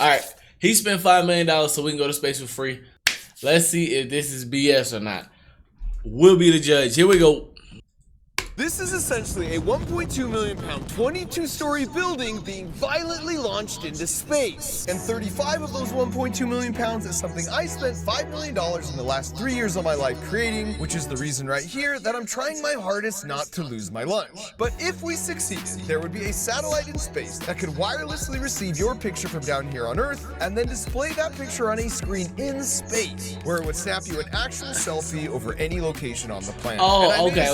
All right, he spent $5 million so we can go to space for free. Let's see if this is BS or not. We'll be the judge. Here we go. This is essentially a 1.2 million pound, 22-story building being violently launched into space. And 35 of those 1.2 million pounds is something I spent $5 million in the last 3 years of my life creating, which is the reason right here that I'm trying my hardest not to lose my lunch. But if we succeeded, there would be a satellite in space that could wirelessly receive your picture from down here on Earth and then display that picture on a screen in space, where it would snap you an actual selfie over any location on the planet. Oh, okay.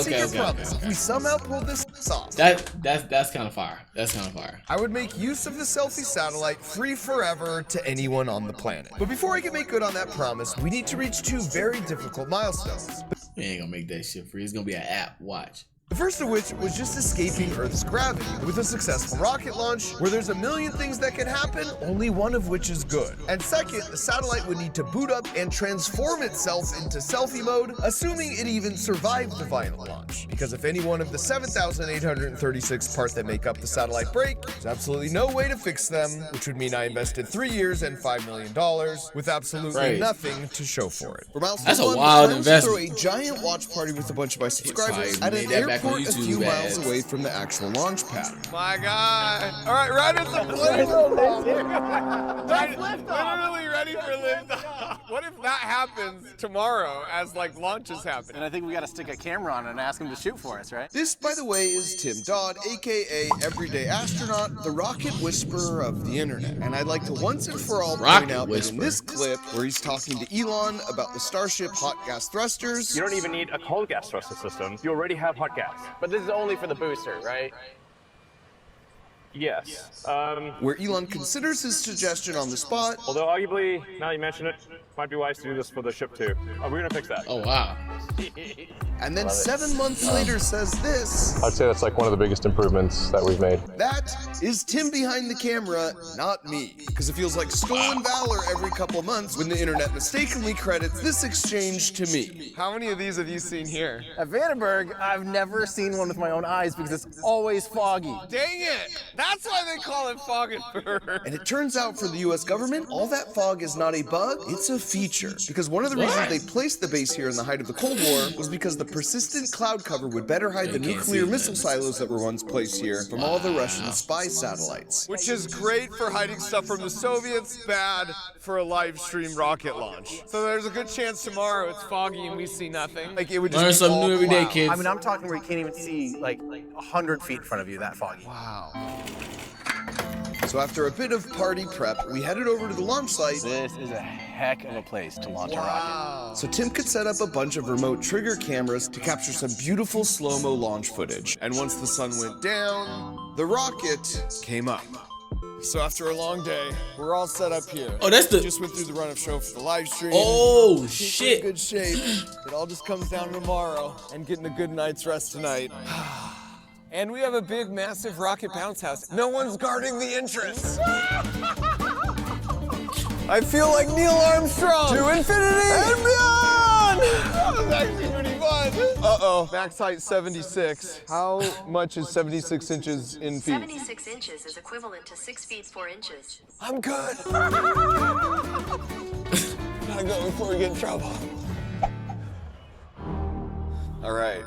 If we somehow pull this off, that's kind of fire. That's kind of fire. I would make use of the selfie satellite free forever to anyone on the planet. But before I can make good on that promise, we need to reach 2 very difficult milestones. We ain't gonna make that shit free. It's gonna be an app. Watch. The first of which was just escaping Earth's gravity with a successful rocket launch, where there's a million things that can happen, only one of which is good. And second, the satellite would need to boot up and transform itself into selfie mode, assuming it even survived the violent launch. Because if any one of the 7,836 parts that make up the satellite break, there's absolutely no way to fix them, which would mean I invested 3 years and $5 million with absolutely nothing to show for it. For That's a wild investment. Throw a giant watch party with a bunch of my subscribers at an airport a few miles away from the actual launch pad. My God! All right, right at the liftoff. Literally ready for liftoff. What if that happens tomorrow as like launches happen? And I think we got to stick a camera on it and ask him to shoot for us, right? This, by the way, is Tim Dodd, aka Everyday Astronaut, the rocket whisperer of the internet. And I'd like to once and for all point out that in this clip, where he's talking to Elon about the Starship hot gas thrusters, you don't even need a cold gas thruster system. You already have hot gas. But this is only for the booster, right? Yes. Where Elon considers his suggestion on the spot. Although arguably, now you mention it, might be wise to do this for the ship too. We're gonna fix that. Oh wow. And then 7 months later says this. I'd say that's like one of the biggest improvements that we've made. That is Tim behind the camera, not me. Because it feels like stolen valor every couple months when the internet mistakenly credits this exchange to me. How many of these have you seen here? At Vandenberg, I've never seen one with my own eyes because it's always foggy. Dang it! That's why they call it fog and burn. And it turns out for the US government, all that fog is not a bug, it's a feature. Because one of the reasons they placed the base here in the height of the Cold War was because the persistent cloud cover would better hide the nuclear missile silos that were once placed here from all the Russian spy satellites. Which is great for hiding stuff from the Soviets, bad for a live stream rocket launch. So there's a good chance tomorrow it's foggy and we see nothing. Like it would just learn be something all new every day, cloud. kids. I mean, I'm talking where you can't even see like 100 feet in front of you, that foggy. Wow. So after a bit of party prep, we headed over to the launch site. This is a heck of a place to launch a rocket. So Tim could set up a bunch of remote trigger cameras to capture some beautiful slow-mo launch footage. And once the sun went down, the rocket came up. So after a long day, we're all set up here. Oh, that's the. Just went through the run of show for the live stream. Oh Keep shit. in good shape. It all just comes down to tomorrow and getting a good night's rest tonight. And we have a big, massive rocket bounce house. No one's guarding the entrance. I feel like Neil Armstrong. To infinity and beyond. That was actually pretty fun. Uh-oh, max height 76. How much is 76 inches in feet? 76 inches is equivalent to 6 feet 4 inches. I'm good. Gotta go before we get in trouble. All right,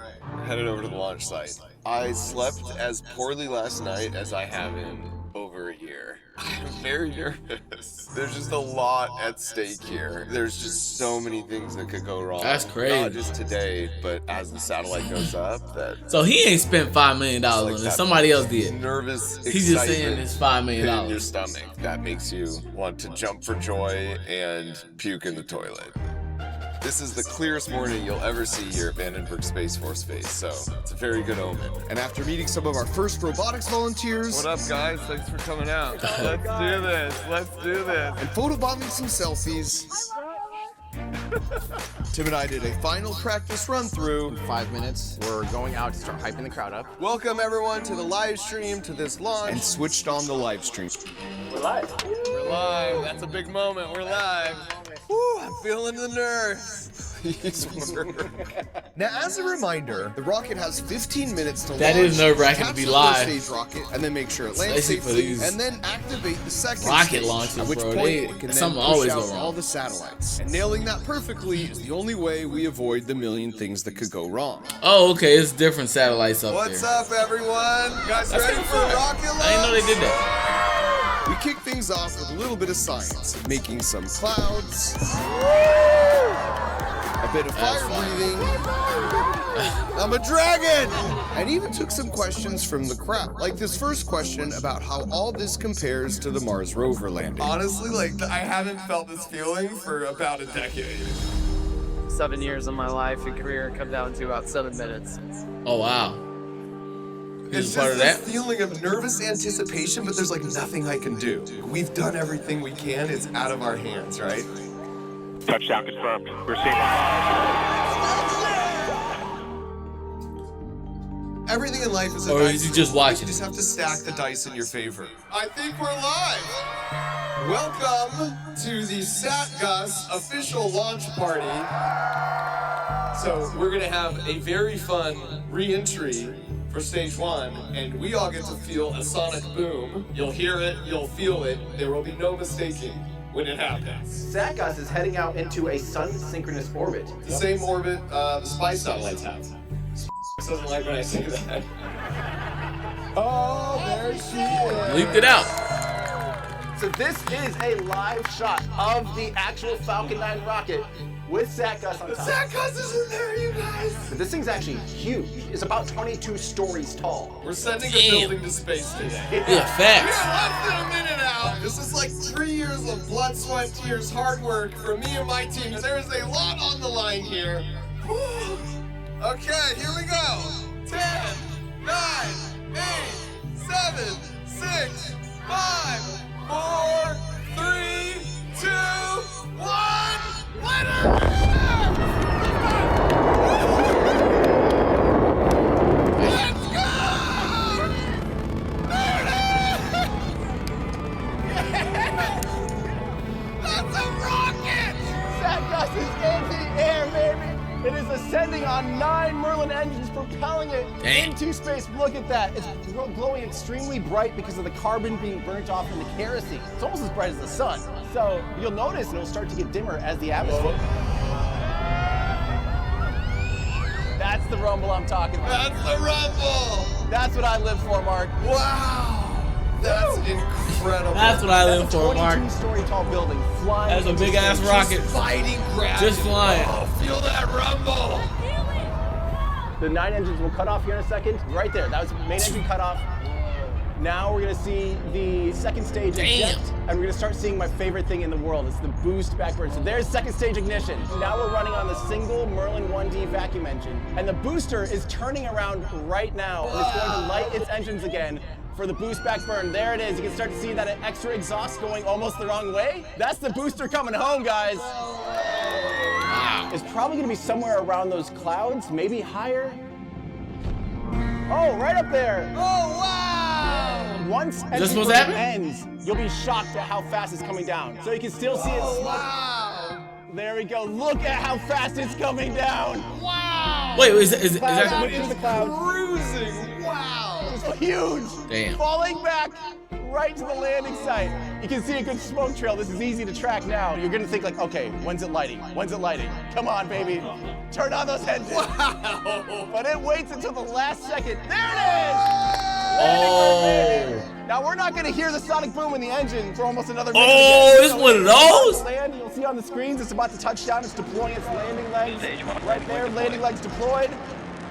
headed over to the launch site. I slept as poorly last night as I have in over a year. I'm very nervous. There's just a lot at stake here. There's just so many things that could go wrong. That's crazy. Not just today, but as the satellite goes up. So he ain't spent $5 million on it. Somebody else did. Nervous He's just saying it's $5 million. in your stomach. That makes you want to jump for joy and puke in the toilet. This is the clearest morning you'll ever see here at Vandenberg Space Force Base, so it's a very good omen. And after meeting some of our first robotics volunteers... What up, guys? Thanks for coming out. Let's do this. Let's do this. And photobombing some selfies. Tim and I did a final practice run-through. In 5 minutes, we're going out to start hyping the crowd up. Welcome, everyone, to the live stream, to this launch. And switched on the live stream. We're live. We're live. That's a big moment. We're live. Woo, I'm feeling the nerves. Now, as a reminder, the rocket has 15 minutes to launch. That is nerve-wracking to be capture the live. Stage rocket, and then make sure it lands Especially for safely, these and then activate the second rocket stage, launches, at which bro. point They- it can then something push always out go wrong. all the satellites. And nailing that perfectly is the only way we avoid the million things that could go wrong. Oh, okay. It's different satellites up What's there. up, everyone? You guys That's ready kinda for fun. rocket launch? I didn't know they did that. We kick things off with a little bit of science, making some clouds, a bit of fire breathing. I'm a dragon! And even took some questions from the crowd, like this first question about how all this compares to the Mars rover landing. Honestly, like, I haven't felt this feeling for about a decade. 7 years of my life and career come down to about 7 minutes. Oh, wow. It's He's part just of this that. feeling of nervous anticipation, but there's like nothing I can do. We've done everything we can. It's out of our hands, right? Touchdown confirmed. We're seeing Everything in life is a Or dice is he just watching? You just have to stack the dice in your favor. I think we're live. Welcome to the SatGus official launch party. So we're gonna have a very fun re-entry for stage 1, and we all get to feel a sonic boom. You'll hear it, you'll feel it. There will be no mistaking when it happens. SatGus is heading out into a sun-synchronous orbit. The same orbit the spy satellites have. Doesn't like when I say that. Oh, there she is. Leaked it out. So this is a live shot of the actual Falcon 9 rocket with SatGus on top. SatGus isn't there, you guys. But this thing's actually huge. It's about 22 stories tall. We're sending a Damn. building to space today. Yeah, We are facts. less than a minute out. This is like 3 years of blood, sweat, tears, hard work for me and my team. There is a lot on the line here. Whew. Okay, here we go. 10, 9, 8, 7, 6, 5, 4, 3, 2, 1. Let her Let's go! There it is! That's a rocket! SatGus is in the air, baby! It is ascending on 9 Merlin engines, propelling it Dang. into space. Look at that. It's glowing extremely bright because of the carbon being burnt off in the kerosene. It's almost as bright as the sun. So you'll notice it'll start to get dimmer as the atmosphere. That's the rumble I'm talking about. That's the rumble! That's what I live for, Mark. Wow! That's incredible. That's what I live That's a for, Mark. 22-story tall building flying. That's a into big ass space. rocket. Fighting gravity. Just flying. Oh, feel that rumble! The 9 engines will cut off here in a second. Right there. That was the main engine cut off. Now we're gonna see the second stage eject, and we're gonna start seeing my favorite thing in the world. It's the boost backburn. So there's second stage ignition. Now we're running on the single Merlin 1D vacuum engine, and the booster is turning around right now, and it's going to light its engines again for the boost backburn. There it is. You can start to see that extra exhaust going almost the wrong way. That's the booster coming home, guys. It's probably gonna be somewhere around those clouds, maybe higher. Oh, right up there. Oh, wow! Once that engine supposed to burn happen? ends, you'll be shocked at how fast it's coming down. So you can still see it. Wow! There we go. Look at how fast it's coming down. Wow! Wait, is that Clouds That went into is the clouds. cruising! Wow! It's huge. Damn. Falling back right to the landing site. You can see a good smoke trail. This is easy to track now. You're gonna think like, okay, when's it lighting? When's it lighting? Come on, baby. Turn on those engines. Wow! But it waits until the last second. There it is. Oh. Now we're not gonna hear the sonic boom in the engine for almost another minute. Oh, again. it's one of those? Land, you'll see on the screens, it's about to touch down. It's deploying its landing legs. Right there, landing legs deployed.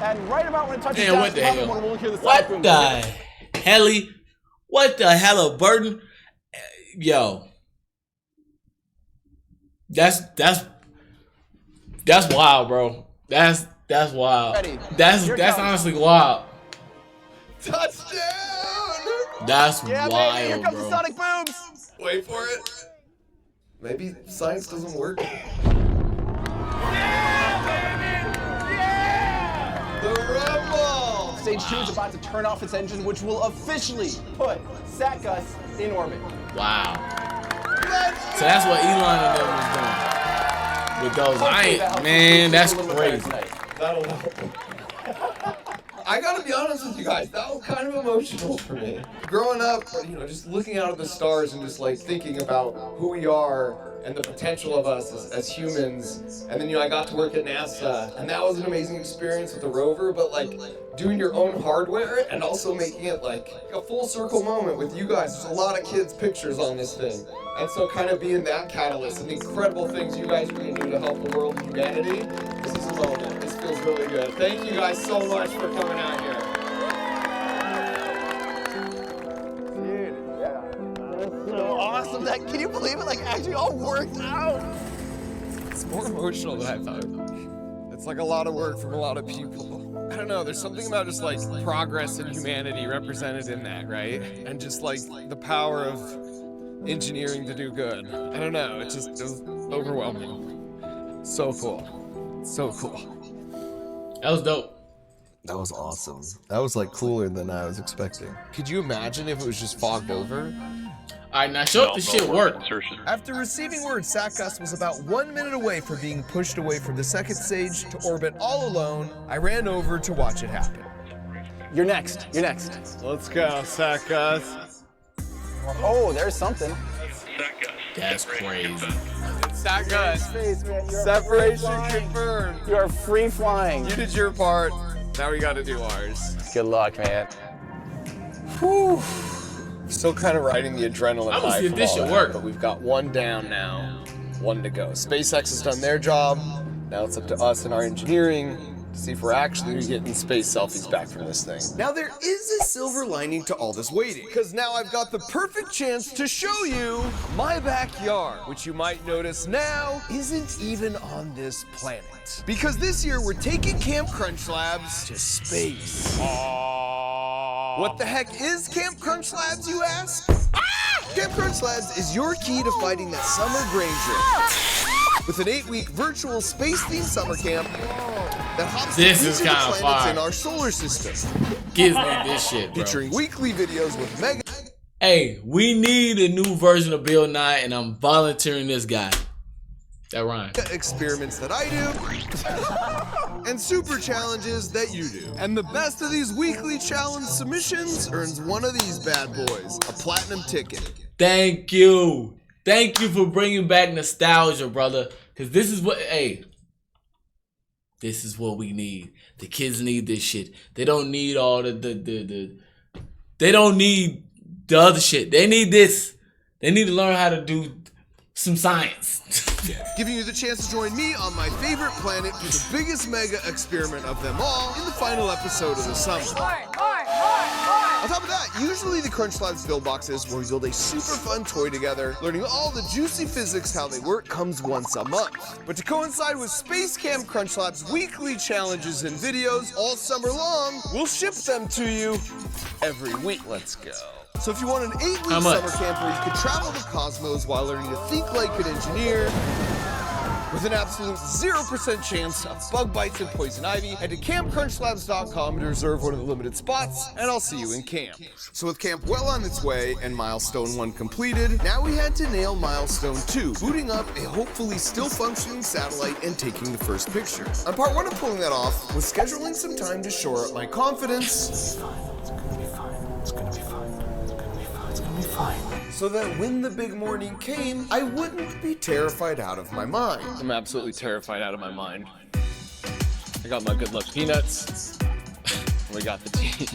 And right about when it touches Damn, down, what the probably hell? when we'll hear the sonic What boom. the helly? What the hell of burden? Yo. That's wild, bro. That's wild. Ready. That's Here it comes. honestly wild. Touchdown! That's Yeah, wild, baby, here comes bro. the sonic booms. Wait for it. Maybe science doesn't work. The rumble! Stage 2 is about to turn off its engine, which will officially put SatGus in orbit. Wow. So that's what Elon and them was doing. with those. Man, that's crazy. That'll help. I gotta be honest with you guys, that was kind of emotional for me. Growing up, you know, just looking out at the stars and just like thinking about who we are and the potential of us as humans. And then, you know, I got to work at NASA, and that was an amazing experience with the rover, but like doing your own hardware and also making it like a full circle moment with you guys. There's a lot of kids' pictures on this thing. And so kind of being that catalyst and the incredible things you guys are gonna do to help the world and humanity, this is a moment. This feels really good. Thank you guys so much for coming out here. Dude, yeah. That's so awesome. That, can you believe it? Like, actually all worked out. It's more emotional than I thought it would be. It's like a lot of work from a lot of people. I don't know, there's something about just like progress and humanity represented in that, right? And just like the power of engineering to do good. I don't know, it was overwhelming. So cool. So cool. That was dope. That was awesome. That was like cooler than I was expecting. Could you imagine if it was just fogged over? Alright, now show if this shit worked. After receiving word Sackgus was about 1 minute away from being pushed away from the second stage to orbit all alone, I ran over to watch it happen. You're next. You're next. Let's go, Sackgus. Oh, there's something. That's crazy. Sackgus. Space, man. You're Separation confirmed. You are free flying. You did your part. Now we gotta do ours. Good luck, man. Whew. Still kind of riding the adrenaline I'm gonna high see if from this all shit that, work. but we've got one down now, one to go. SpaceX has done their job. Now it's up to us and our engineering to see if we're actually getting space selfies back from this thing. Now there is a silver lining to all this waiting, because now I've got the perfect chance to show you my backyard, which you might notice now isn't even on this planet. Because this year we're taking Camp Crunch Labs to space. What the heck is Camp Crunch Labs, you ask? Camp Crunch Labs is your key to fighting that summer brain drain. With an 8-week virtual space-themed summer camp that hops This to is each of the kinda planets fire. in our solar system, Kids need this shit, bro. featuring weekly videos with mega Hey, we need a new version of Bill Nye, and I'm volunteering this guy. That rhymes. experiments that I do, and super challenges that you do. And the best of these weekly challenge submissions earns one of these bad boys, a platinum ticket. Thank you. Thank you for bringing back nostalgia, brother. Because this is what, hey, this is what we need. The kids need this shit. They don't need all they don't need the other shit. They need this. They need to learn how to do some science. Giving you the chance to join me on my favorite planet for the biggest mega experiment of them all in the final episode of the summer. On top of that, usually the Crunch Labs build boxes where we build a super fun toy together, learning all the juicy physics how they work comes once a month. But to coincide with Space Camp Crunch Labs weekly challenges and videos all summer long, we'll ship them to you every week. Let's go. So if you want an 8-week How much? summer camp where you can travel the cosmos while learning to think like an engineer, with an absolute 0% chance of bug bites and poison ivy, head to campcrunchlabs.com to reserve one of the limited spots, and I'll see you in camp. So with camp well on its way and milestone 1 completed, now we had to nail milestone 2, booting up a hopefully still functioning satellite and taking the first picture. On part 1 of pulling that off was scheduling some time to shore up my confidence. So that when the big morning came, I wouldn't be terrified out of my mind. I'm absolutely terrified out of my mind. I got my good luck peanuts. We got the team.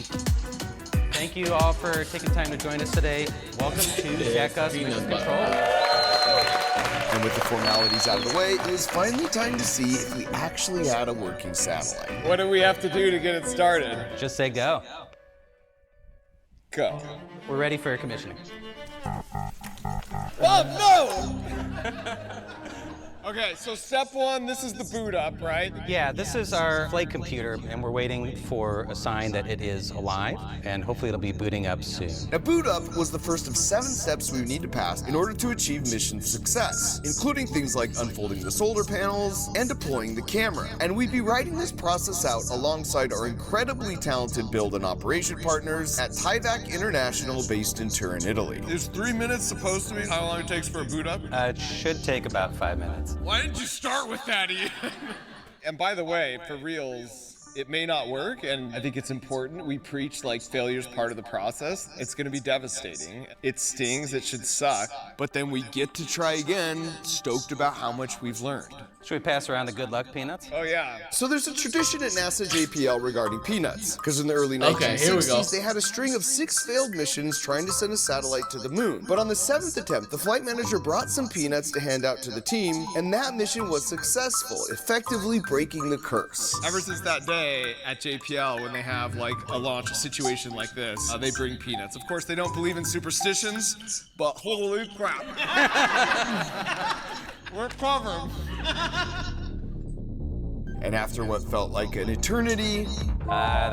Thank you all for taking time to join us today. Welcome to Sackgus Mission Control. And with the formalities out of the way, it was finally time to see if we actually had a working satellite. What do we have to do to get it started? Just say go. Go. We're ready for commissioning. Oh, no! Okay, so step 1, this is the boot up, right? Yeah, this is our flight computer, and we're waiting for a sign that it is alive, and hopefully it'll be booting up soon. Now, boot up was the first of 7 steps we would need to pass in order to achieve mission success, including things like unfolding the solar panels and deploying the camera. And we'd be writing this process out alongside our incredibly talented build and operation partners at Tyvac International based in Turin, Italy. Is 3 minutes supposed to be how long it takes for a boot up? It should take about 5 minutes. peanuts. Why didn't you start with that, Ian? And by the way, for reals, it may not work, and I think it's important. We preach like failure's part of the process. It's gonna be devastating. It stings, it should suck, but then we get to try again, stoked about how much we've learned. Should we pass around the good luck peanuts? Oh yeah. So there's a tradition at NASA JPL regarding peanuts, because in the early Okay, here we go. 1960s, they had a string of 6 failed missions trying to send a satellite to the moon. But on the 7th attempt, the flight manager brought some peanuts to hand out to the team, and that mission was successful, effectively breaking the curse. Ever since that day at JPL, when they have like a launch situation like this, they bring peanuts. Of course, they don't believe in superstitions, but holy crap. We're covered. And after what felt like an eternity, That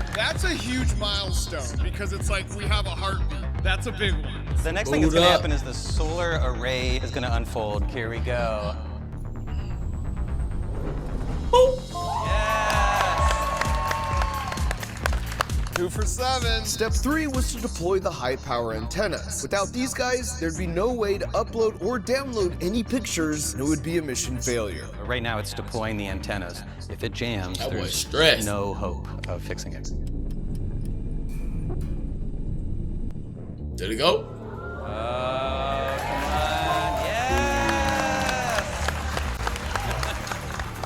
looks That's a huge milestone because it's like we have a heartbeat. That's a big one. good. The next thing that's Hold gonna up. happen is the solar array is gonna unfold. Here we go. Two for 7. step 3 was to deploy the high-power antennas. Without these guys, there'd be no way to upload or download any pictures, and it would be a mission failure. But right now it's deploying the antennas. If it jams, That was there's stress. no hope of fixing it. There we go. Come on, yes!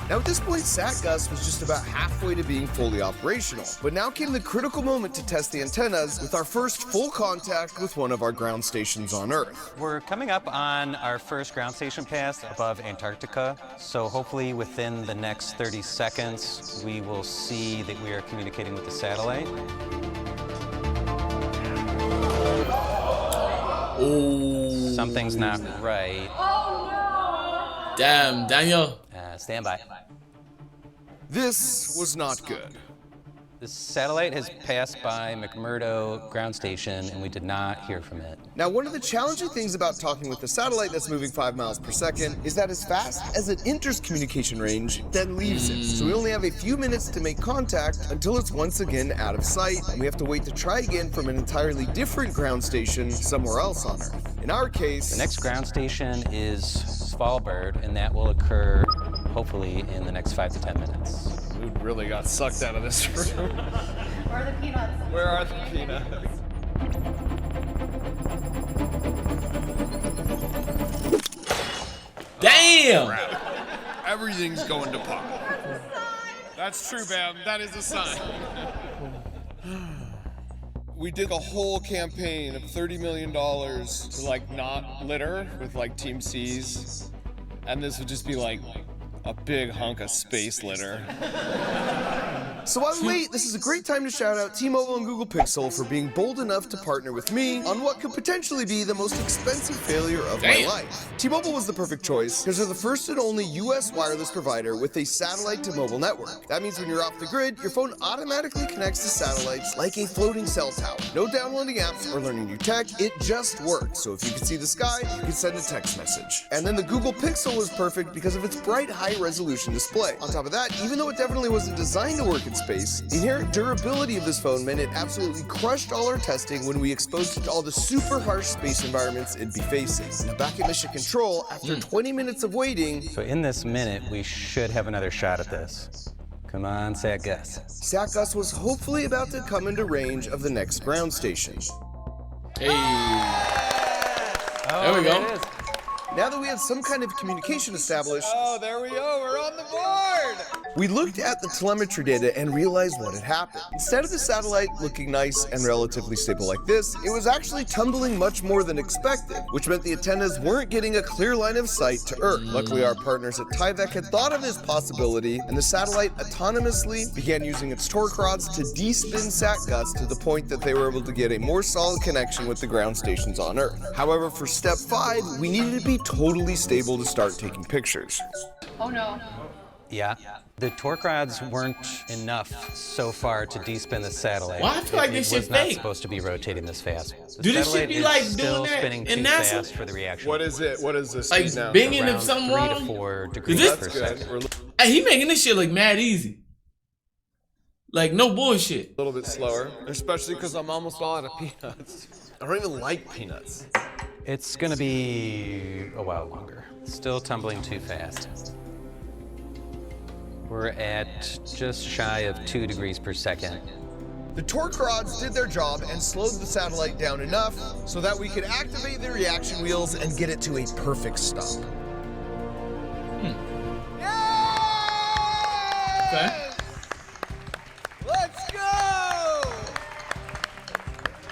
Now at this point, SatGus was just about halfway to being fully operational. But now came the critical moment to test the antennas with our first full contact with one of our ground stations on Earth. We're coming up on our first ground station pass above Antarctica, so hopefully within the next 30 seconds we will see that we are communicating with the satellite. Oh, Something's not right. damn, Daniel. Stand by. This was not good. The satellite has passed by McMurdo ground station and we did not hear from it. Now, one of the challenging things about talking with a satellite that's moving 5 miles per second is that as fast as it enters communication range, it then leaves it. So we only have a few minutes to make contact until it's once again out of sight, and we have to wait to try again from an entirely different ground station somewhere else on Earth. In our case, The next ground station is Svalbard and that will occur hopefully in the next 5 to 10 minutes. We really got sucked out of this room. Where are the peanuts? Where are the peanuts? Damn. Everything's going to pot. That's true, Bam. That is a sign. We did a whole campaign of $30 million to like not litter with like Team C's, and this would just be like a big hunk of space litter. so while we wait, this is a great time to shout out T-Mobile and Google Pixel for being bold enough to partner with me on what could potentially be the most expensive failure of my Damn. life. T-Mobile was the perfect choice because they're the first and only US wireless provider with a satellite to mobile network. That means when you're off the grid, your phone automatically connects to satellites like a floating cell tower. No downloading apps or learning new tech, it just works. So if you can see the sky, you can send a text message. And then the Google Pixel was perfect because of its bright high-resolution display. On top of that, even though it definitely wasn't designed to work in space, the inherent durability of this phone meant it absolutely crushed all our testing when we exposed it to all the super harsh space environments it'd be facing. Now back at Mission Control, after 20 minutes of waiting, So in this minute, we should have another shot at this. Come on, SatGus. SatGus was hopefully about to come into range of the next ground station. Hey. There we go. It is. Now that we had some kind of communication established, Oh, there we go. We're on the board. we looked at the telemetry data and realized what had happened. Instead of the satellite looking nice and relatively stable like this, it was actually tumbling much more than expected, which meant the antennas weren't getting a clear line of sight to Earth. Luckily, our partners at Tyvek had thought of this possibility, and the satellite autonomously began using its torque rods to de-spin SatGus to the point that they were able to get a more solid connection with the ground stations on Earth. However, for step 5, we needed to be totally stable to start taking pictures. Oh no. Yeah. The torque rods weren't enough so far to de-spin the satellite. Why I feel like It this was shit not fake? supposed to be rotating this fast. The Do this shit satellite be is like still doing that spinning in too NASA? fast for the reaction. What is it? What is this Like speed now? binging if Around something 3 to wrong. 4 degrees this- per That's good. second. We're a Hey, he making this shit look mad easy. Like no bullshit. little bit slower, especially because I'm almost all out of peanuts. I don't even like peanuts. It's gonna be a while longer. Still tumbling too fast. We're at just shy of 2 degrees per second. The torque rods did their job and slowed the satellite down enough so that we could activate the reaction wheels and get it to a perfect stop. Okay. Let's go!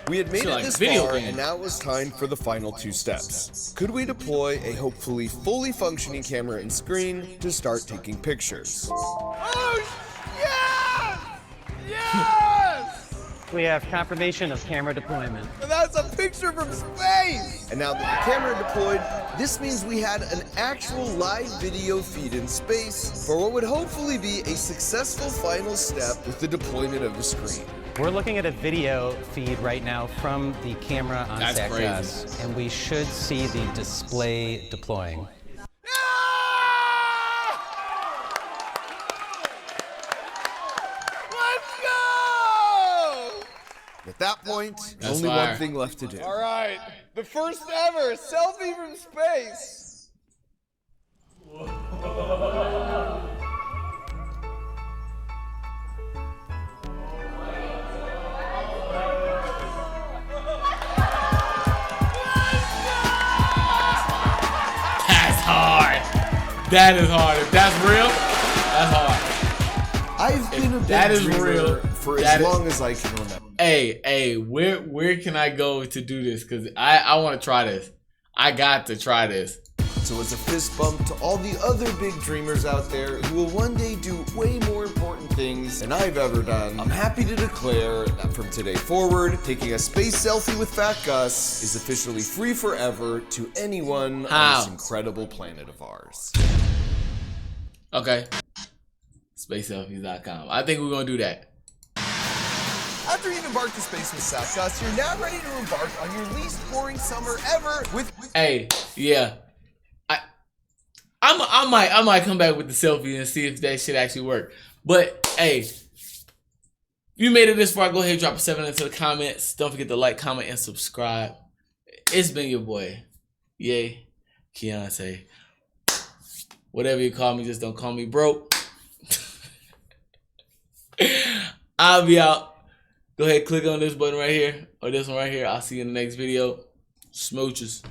We had made So, it like, this video far, game. and now it was time for the final 2 steps. Could we deploy a hopefully fully functioning camera and screen to start taking pictures? Oh, yes! Yes! We have confirmation of camera deployment. That's a picture from space! And now that the camera deployed, this means we had an actual live video feed in space for what would hopefully be a successful final step with the deployment of the screen. We're looking at a video feed right now from the camera on That's SatGas, and we should see the display deploying. Let's go! At that point, there's That's only fire. one thing left to do. All right, the first ever selfie from space. That's hard. That is hard. If that's real, that's hard. I've been a big that is dreamer real, for that as is- long as I can remember. Hey, where can I go to do this? Cause I want to try this. I got to try this. So as a fist bump to all the other big dreamers out there who will one day do way more important things than I've ever done, I'm happy to declare that from today forward, taking a space selfie with Fat Gus is officially free forever to anyone How? on this incredible planet of ours. Okay. SpaceSelfies.com. I think we're gonna do that. After you've embarked to space with Fat Gus, you're now ready to embark on your least boring summer ever with Hey, yeah. I might come back with the selfie and see if that shit actually work. But hey, if you made it this far, go ahead and drop a 7 into the comments. Don't forget to like, comment, and subscribe. It's been your boy, Yay, Keontae. Whatever you call me, just don't call me broke. I'll be out. Go ahead, click on this button right here or this one right here. I'll see you in the next video. Smooches.